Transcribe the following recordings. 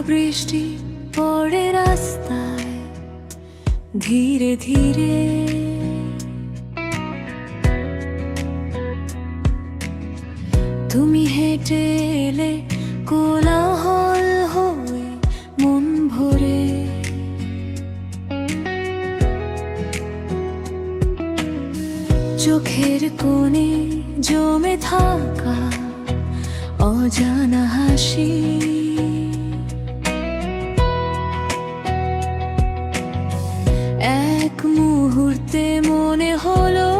বৃষ্টি পড়ে রাস্তায় ধীরে ধীরে, তুমি হেঁটে এলে কোলাহল হয়ে মন ভরে। চোখের কোণে জমে থাকা অজানা হাসি, এক মুহূর্তে মনে হলো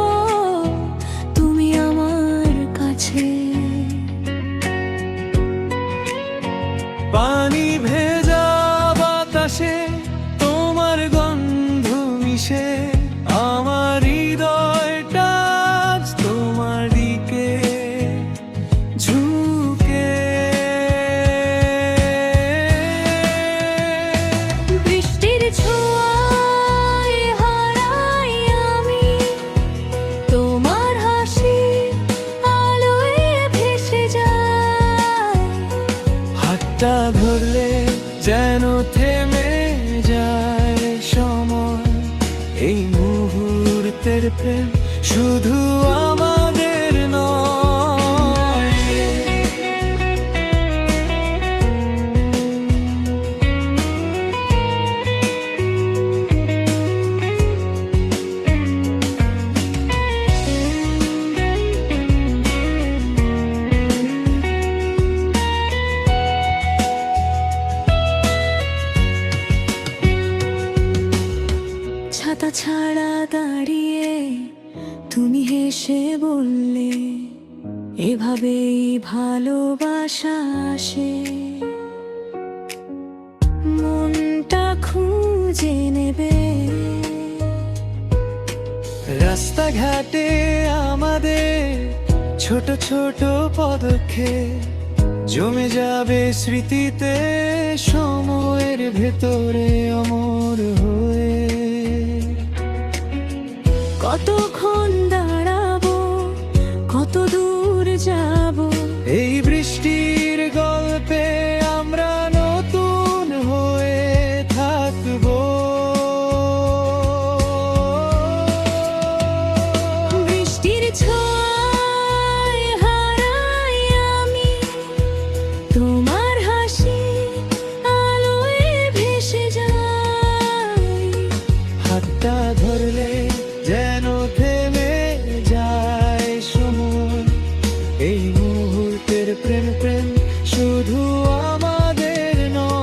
তুমি আমার কাছে। পানি ভেজা বাতাসে তোমার গন্ধ মিশে, আমার হৃদয়টা আজ তোমার দিকে ঝুঁকে। বৃষ্টির ছোঁয়ায় হারাই আমি তোমার হাসি, আলোয় ভেসে যায়। হাতটা ধরলে যেন থেমে যায় সময়, এই মুহূর্তের প্রেম শুধু আমাদের নয়। ছাতা ছাড়া দাঁড়িয়ে তুমি হেসে বললে, এভাবেই ভালোবাসা আসে। মনটা খুঁজে নেবে। রাস্তাঘাটে আমাদের ছোট ছোট পদক্ষেপ জমে যাবে স্মৃতিতে, সময়ের ভেতরে অমর হয়ে। কতক্ষণ দাঁড়াবো, কত দূর যাব, এই বৃষ্টির গল্পে আমরা নতুন হয়ে থাকবো। বৃষ্টির ছোঁয়ায় হারাই আমি তোমার হাসি, আলোয় ভেসে যায়। হাতটা ধরলে যেন থেমে যায় সময়, এই মুহূর্তের প্রেম প্রেম শুধু আমাদের নয়।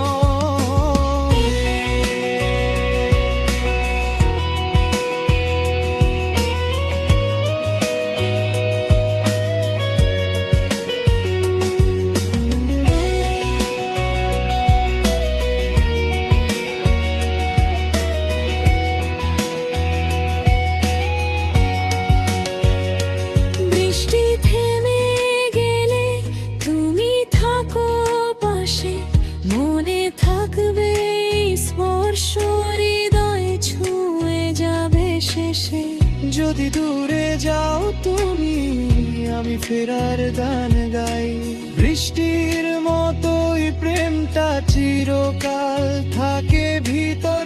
বৃষ্টি থেমে গেলে তুমি থাকো পাশে, মনে থাকবে এই স্পর্শ, হৃদয় ছুঁয়ে যাবে শেষে। যদি দূরে যাও তুমি, আমি ফেরার গান গাই। বৃষ্টির মতোই প্রেমটা চিরকাল থাকে ভিতর